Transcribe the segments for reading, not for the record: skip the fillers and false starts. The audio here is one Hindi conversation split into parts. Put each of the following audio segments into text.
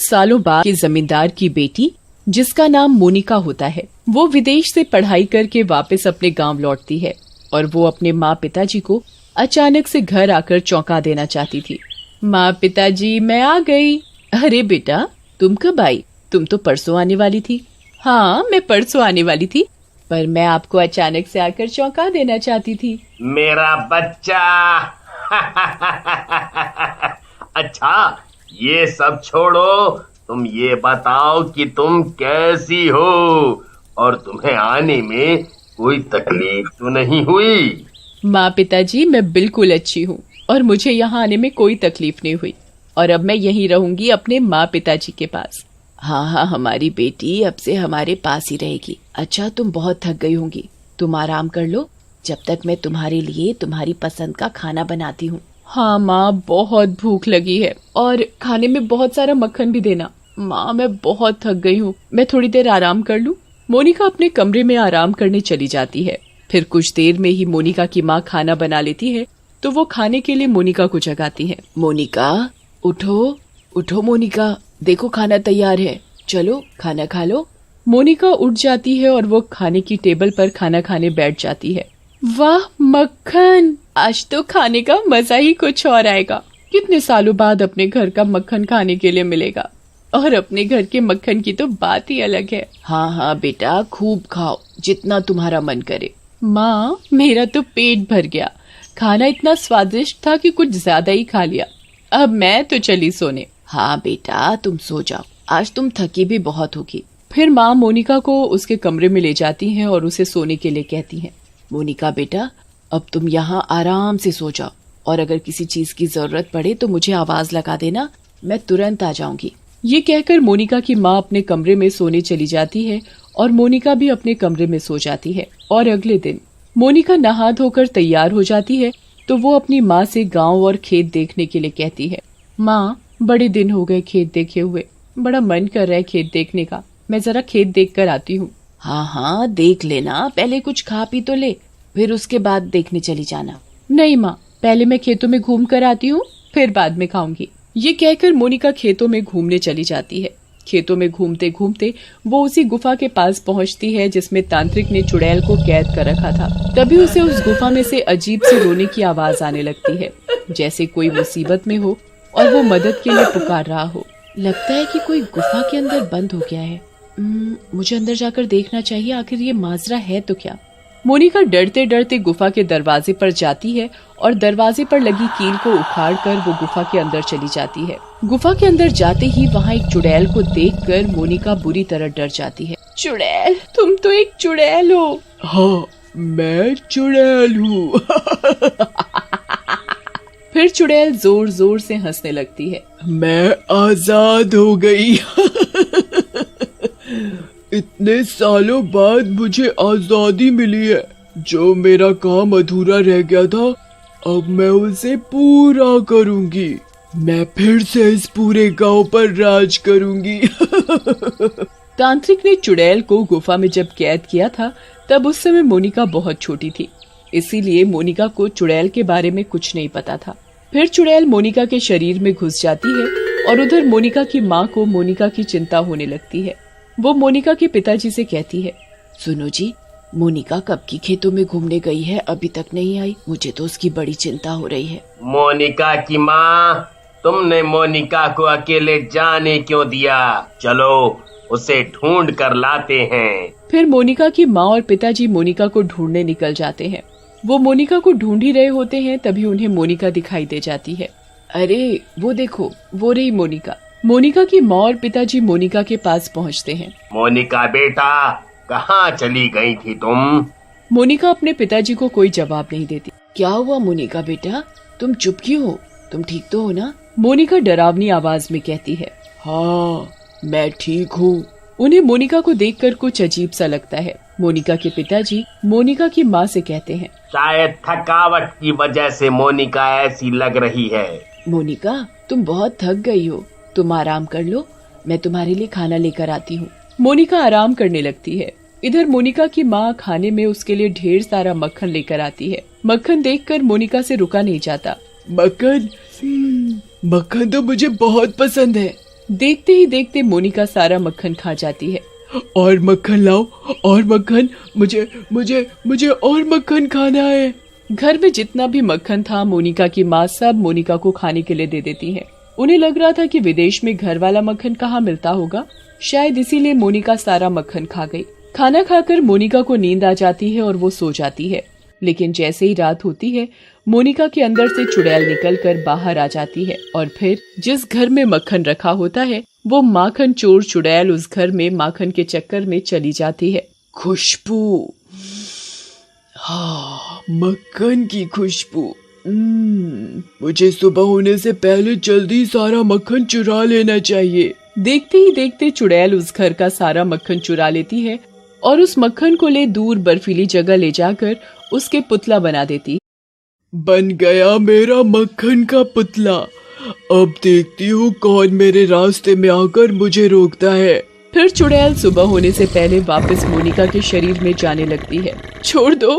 कुछ सालों बाद के जमींदार की बेटी, जिसका नाम मोनिका होता है, वो विदेश से पढ़ाई करके वापस अपने गांव लौटती है और वो अपने माँ पिताजी को अचानक से घर आकर चौंका देना चाहती थी। माँ पिताजी, मैं आ गई। अरे बेटा, तुम कब आई? तुम तो परसों आने वाली थी। हाँ, मैं परसों आने वाली थी, पर मैं आपको अचानक से आकर चौंका देना चाहती थी। मेरा बच्चा। अच्छा, ये सब छोड़ो, तुम ये बताओ कि तुम कैसी हो और तुम्हें आने में कोई तकलीफ तो नहीं हुई? माँ पिताजी, मैं बिल्कुल अच्छी हूँ और मुझे यहाँ आने में कोई तकलीफ नहीं हुई और अब मैं यहीं रहूंगी अपने माँ पिताजी के पास। हाँ, हमारी बेटी अब से हमारे पास ही रहेगी। अच्छा, तुम बहुत थक गई होंगी, तुम आराम कर लो जब तक मैं तुम्हारे लिए तुम्हारी पसंद का खाना बनाती हूँ। हाँ माँ, बहुत भूख लगी है और खाने में बहुत सारा मक्खन भी देना। माँ, मैं बहुत थक गई हूँ, मैं थोड़ी देर आराम कर लूँ। मोनिका अपने कमरे में आराम करने चली जाती है। फिर कुछ देर में ही मोनिका की माँ खाना बना लेती है तो वो खाने के लिए मोनिका को जगाती है। मोनिका, उठो उठो मोनिका, देखो खाना तैयार है, चलो खाना खा लो। मोनिका उठ जाती है और वो खाने की टेबल पर खाना खाने बैठ जाती है। वाह मक्खन, आज तो खाने का मजा ही कुछ और आएगा। कितने सालों बाद अपने घर का मक्खन खाने के लिए मिलेगा और अपने घर के मक्खन की तो बात ही अलग है। हाँ बेटा, खूब खाओ, जितना तुम्हारा मन करे। माँ, मेरा तो पेट भर गया, खाना इतना स्वादिष्ट था कि कुछ ज्यादा ही खा लिया। अब मैं तो चली सोने। हाँ बेटा, तुम सो जाओ, आज तुम थकी भी बहुत होगी। फिर माँ मोनिका को उसके कमरे में ले जाती हैं और उसे सोने के लिए कहती हैं। मोनिका बेटा, अब तुम यहाँ आराम से सो जाओ और अगर किसी चीज की जरूरत पड़े तो मुझे आवाज लगा देना, मैं तुरंत आ जाऊंगी। ये कहकर मोनिका की माँ अपने कमरे में सोने चली जाती है और मोनिका भी अपने कमरे में सो जाती है। और अगले दिन मोनिका नहा धोकर तैयार हो जाती है तो वो अपनी माँ से गाँव और खेत देखने के लिए कहती है। माँ, बड़े दिन हो गए खेत देखे हुए, बड़ा मन कर रहा है खेत देखने का, मैं जरा खेत देख कर आती हूँ। हाँ, देख लेना, पहले कुछ खा पी तो ले, फिर उसके बाद देखने चली जाना। नहीं माँ, पहले मैं खेतों में घूम कर आती हूँ, फिर बाद में खाऊंगी। ये कहकर मोनिका खेतों में घूमने चली जाती है। खेतों में घूमते घूमते वो उसी गुफा के पास पहुँचती है जिसमें तांत्रिक ने चुड़ैल को कैद कर रखा था। तभी उसे उस गुफा में से अजीब से रोने की आवाज आने लगती है, जैसे कोई मुसीबत में हो और वो मदद के लिए पुकार रहा हो। लगता है कि कोई गुफा के अंदर बंद हो गया है। मुझे अंदर जाकर देखना चाहिए, आखिर ये माजरा है तो क्या। मोनिका डरते डरते गुफा के दरवाजे पर जाती है और दरवाजे पर लगी कील को उखाड़कर वो गुफा के अंदर चली जाती है। गुफा के अंदर जाते ही वहाँ एक चुड़ैल को देखकर मोनिका बुरी तरह डर जाती है। चुड़ैल, तुम तो एक चुड़ैल हो। हाँ, मैं चुड़ैल हूँ। फिर चुड़ैल जोर जोर से हंसने लगती है। मैं आजाद हो गई। इतने सालों बाद मुझे आजादी मिली है। जो मेरा काम अधूरा रह गया था, अब मैं उसे पूरा करूंगी। मैं फिर से इस पूरे गांव पर राज करूंगी। तांत्रिक ने चुड़ैल को गुफा में जब कैद किया था तब उस समय मोनिका बहुत छोटी थी, इसीलिए मोनिका को चुड़ैल के बारे में कुछ नहीं पता था। फिर चुड़ैल मोनिका के शरीर में घुस जाती है और उधर मोनिका की माँ को मोनिका की चिंता होने लगती है। वो मोनिका के पिताजी से कहती है, सुनो जी, मोनिका कब की खेतों में घूमने गई है, अभी तक नहीं आई, मुझे तो उसकी बड़ी चिंता हो रही है। मोनिका की माँ, तुमने मोनिका को अकेले जाने क्यों दिया? चलो उसे ढूंढ कर लाते हैं। फिर मोनिका की माँ और पिताजी मोनिका को ढूंढने निकल जाते हैं। वो मोनिका को ढूंढ ही रहे होते हैं, तभी उन्हें मोनिका दिखाई दे जाती है। अरे वो देखो, वो रही मोनिका। मोनिका की माँ और पिताजी मोनिका के पास पहुँचते हैं। मोनिका बेटा, कहाँ चली गई थी तुम? मोनिका अपने पिताजी को कोई जवाब नहीं देती। क्या हुआ मोनिका बेटा, तुम चुप क्यों हो? तुम ठीक तो हो ना? मोनिका डरावनी आवाज में कहती है। हाँ, मैं ठीक हूँ। उन्हें मोनिका को देखकर कुछ अजीब सा लगता है। मोनिका के पिताजी मोनिका की माँ से कहते हैं, शायद थकावट की वजह से मोनिका ऐसी लग रही है। मोनिका, तुम बहुत थक गई हो, तुम आराम कर लो, मैं तुम्हारे लिए खाना लेकर आती हूँ। मोनिका आराम करने लगती है। इधर मोनिका की माँ खाने में उसके लिए ढेर सारा मक्खन लेकर आती है। मक्खन देखकर मोनिका से रुका नहीं जाता। मक्खन तो मुझे बहुत पसंद है। देखते ही देखते मोनिका सारा मक्खन खा जाती है। और मक्खन लाओ, और मक्खन, मुझे मुझे मुझे और मक्खन खाना है। घर में जितना भी मक्खन था मोनिका की माँ सब मोनिका को खाने के लिए दे देती है। उन्हें लग रहा था कि विदेश में घर वाला मक्खन कहाँ मिलता होगा, शायद इसीलिए मोनिका सारा मक्खन खा गई। खाना खाकर मोनिका को नींद आ जाती है और वो सो जाती है। लेकिन जैसे ही रात होती है मोनिका के अंदर से चुड़ैल निकलकर बाहर आ जाती है और फिर जिस घर में मक्खन रखा होता है वो माखन चोर चुड़ैल उस घर में माखन के चक्कर में चली जाती है। खुशबू, हाँ, मक्खन की खुशबू। मुझे सुबह होने से पहले जल्दी सारा मक्खन चुरा लेना चाहिए। देखते ही देखते चुड़ैल उस घर का सारा मक्खन चुरा लेती है और उस मक्खन को ले दूर बर्फीली जगह ले जाकर उसके पुतला बना देती। बन गया मेरा मक्खन का पुतला। अब देखती हूँ कौन मेरे रास्ते में आकर मुझे रोकता है। फिर चुड़ैल सुबह होने से पहले वापस मोनिका के शरीर में जाने लगती है। छोड़ दो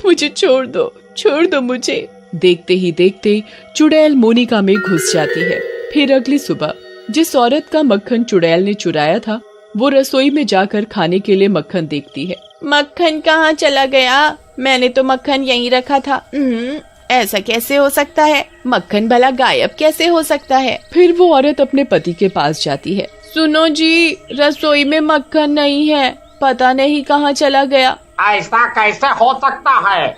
मुझे, छोड़ दो, छोड़ दो मुझे। देखते ही देखते चुड़ैल मोनिका में घुस जाती है। फिर अगली सुबह जिस औरत का मक्खन चुड़ैल ने चुराया था वो रसोई में जाकर खाने के लिए मक्खन देखती है। मक्खन कहाँ चला गया? मैंने तो मक्खन यहीं रखा था। ऐसा कैसे हो सकता है? मक्खन भला गायब कैसे हो सकता है? फिर वो औरत अपने पति के पास जाती है। सुनो जी, रसोई में मक्खन नहीं है, पता नहीं कहाँ चला गया। ऐसा कैसे हो सकता है?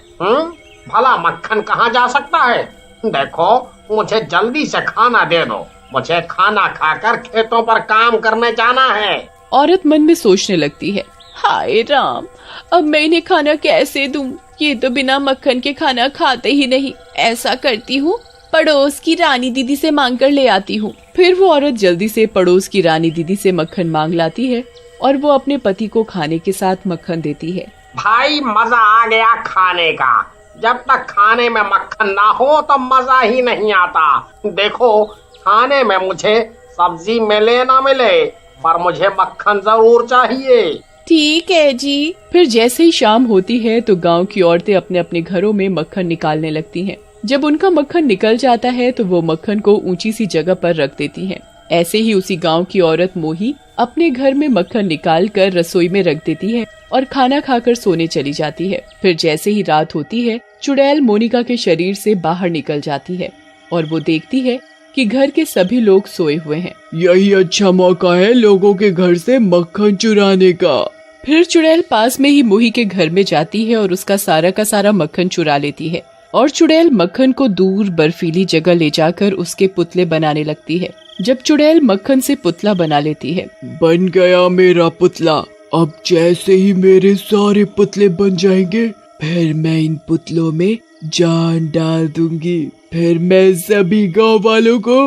भला मक्खन कहाँ जा सकता है? देखो, मुझे जल्दी से खाना दे दो, मुझे खाना खाकर खेतों पर काम करने जाना है। औरत मन में सोचने लगती है, हाय राम, अब मैं इन्हें खाना कैसे दूं? ये तो बिना मक्खन के खाना खाते ही नहीं। ऐसा करती हूँ, पड़ोस की रानी दीदी से मांग कर ले आती हूँ। फिर वो औरत जल्दी से पड़ोस की रानी दीदी से मक्खन मांग लाती है और वो अपने पति को खाने के साथ मक्खन देती है। भाई मजा आ गया खाने का। जब तक खाने में मक्खन ना हो तो मजा ही नहीं आता। देखो, खाने में मुझे सब्जी मिले ना मिले पर मुझे मक्खन जरूर चाहिए। ठीक है जी। फिर जैसे ही शाम होती है तो गांव की औरतें अपने अपने घरों में मक्खन निकालने लगती हैं। जब उनका मक्खन निकल जाता है तो वो मक्खन को ऊंची सी जगह पर रख देती हैं। ऐसे ही उसी गांव की औरत मोही अपने घर में मक्खन निकाल कर रसोई में रख देती है और खाना खाकर सोने चली जाती है। फिर जैसे ही रात होती है चुड़ैल मोनिका के शरीर से बाहर निकल जाती है और वो देखती है कि घर के सभी लोग सोए हुए हैं। यही अच्छा मौका है लोगों के घर से मक्खन चुराने का। फिर चुड़ैल पास में ही मोही के घर में जाती है और उसका सारा का सारा मक्खन चुरा लेती है और चुड़ैल मक्खन को दूर बर्फीली जगह ले जाकर उसके पुतले बनाने लगती है। जब चुड़ैल मक्खन से पुतला बना लेती है, बन गया मेरा पुतला। अब जैसे ही मेरे सारे पुतले बन जाएंगे फिर मैं इन पुतलों में जान डाल दूंगी। फिर मैं सभी गांव वालों को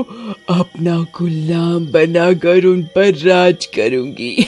अपना गुलाम बनाकर उन पर राज करूंगी।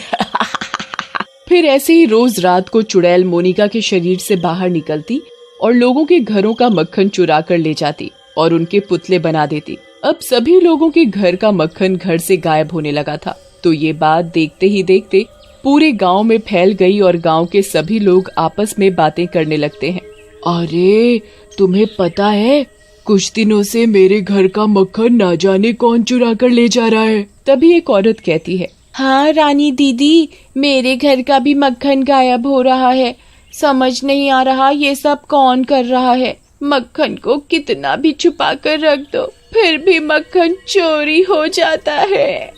फिर ऐसे ही रोज रात को चुड़ैल मोनिका के शरीर से बाहर निकलती और लोगों के घरों का मक्खन चुरा कर ले जाती और उनके पुतले बना देती। अब सभी लोगों के घर का मक्खन घर से गायब होने लगा था। तो ये बात देखते ही देखते पूरे गांव में फैल गई और गांव के सभी लोग आपस में बातें करने लगते हैं। अरे, तुम्हें पता है, कुछ दिनों से मेरे घर का मक्खन ना जाने कौन चुरा कर ले जा रहा है। तभी एक औरत कहती है, हाँ रानी दीदी, मेरे घर का भी मक्खन गायब हो रहा है। समझ नहीं आ रहा ये सब कौन कर रहा है। मक्खन को कितना भी छुपा कर रख दो फिर भी मक्खन चोरी हो जाता है।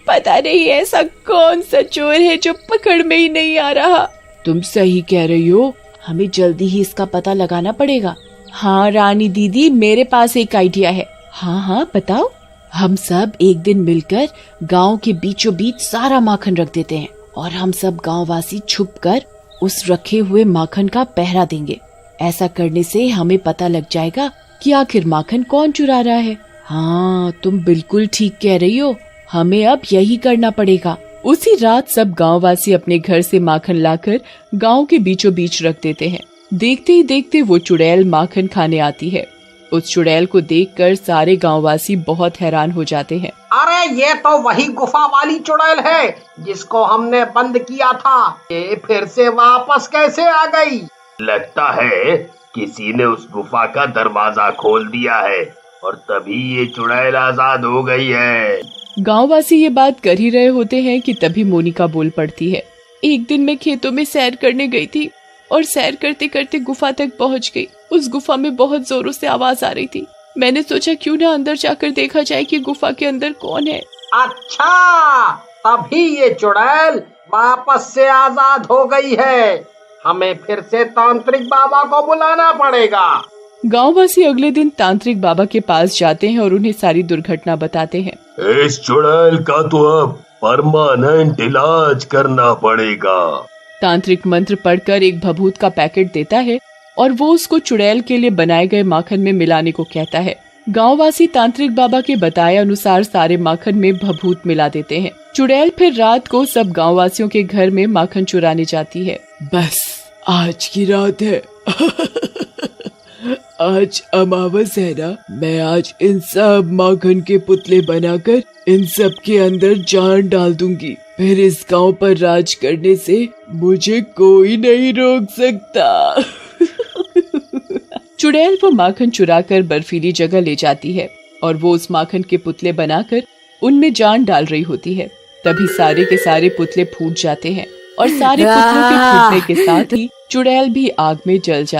पता नहीं ऐसा कौन सा चोर है जो पकड़ में ही नहीं आ रहा। तुम सही कह रही हो, हमें जल्दी ही इसका पता लगाना पड़ेगा। हाँ रानी दीदी, मेरे पास एक आइडिया है। हाँ हाँ बताओ। हम सब एक दिन मिलकर गांव के बीचों बीच सारा माखन रख देते हैं और हम सब गांववासी छुपकर उस रखे हुए माखन का पहरा देंगे। ऐसा करने से हमें पता लग जाएगा कि आखिर माखन कौन चुरा रहा है। हाँ, तुम बिल्कुल ठीक कह रही हो, हमें अब यही करना पड़ेगा। उसी रात सब गांववासी अपने घर से माखन लाकर गांव के बीचों बीच रख देते हैं। देखते ही देखते वो चुड़ैल माखन खाने आती है। उस चुड़ैल को देखकर सारे गांववासी बहुत हैरान हो जाते हैं। अरे ये तो वही गुफा वाली चुड़ैल है जिसको हमने बंद किया था। ये फिर से वापस कैसे आ गई? लगता है किसी ने उस गुफा का दरवाजा खोल दिया है और तभी ये चुड़ैल आजाद हो गई है। गांववासी ये बात कर ही रहे होते हैं कि तभी मोनिका बोल पड़ती है। एक दिन मैं खेतों में सैर करने गई थी और सैर करते करते गुफा तक पहुंच गई। उस गुफा में बहुत जोरों से आवाज आ रही थी। मैंने सोचा क्यों ना अंदर जाकर देखा जाए कि गुफा के अंदर कौन है। अच्छा, तभी ये चुड़ैल वापस से आजाद हो गई है। हमें फिर से तांत्रिक बाबा को बुलाना पड़ेगा। गांववासी अगले दिन तांत्रिक बाबा के पास जाते हैं और उन्हें सारी दुर्घटना बताते हैं। इस चुड़ैल का तो अब परमानेंट इलाज करना पड़ेगा। तांत्रिक मंत्र पढ़कर एक भभूत का पैकेट देता है और वो उसको चुड़ैल के लिए बनाए गए माखन में मिलाने को कहता है। गांववासी तांत्रिक बाबा के बताए अनुसार सारे माखन में भभूत मिला देते हैं। चुड़ैल फिर रात को सब गांववासियों के घर में माखन चुराने जाती है। बस आज की रात है। आज अमावस है ना, मैं आज इन सब माखन के पुतले बनाकर इन सब के अंदर जान डाल दूंगी। फिर इस गांव पर राज करने से मुझे कोई नहीं रोक सकता। चुड़ैल वो माखन चुराकर बर्फीली जगह ले जाती है और वो उस माखन के पुतले बनाकर उनमें जान डाल रही होती है। तभी सारे के सारे पुतले फूट जाते हैं और सारे पुतलों के फूटने के साथ ही चुड़ैल भी आग में जल जाती है।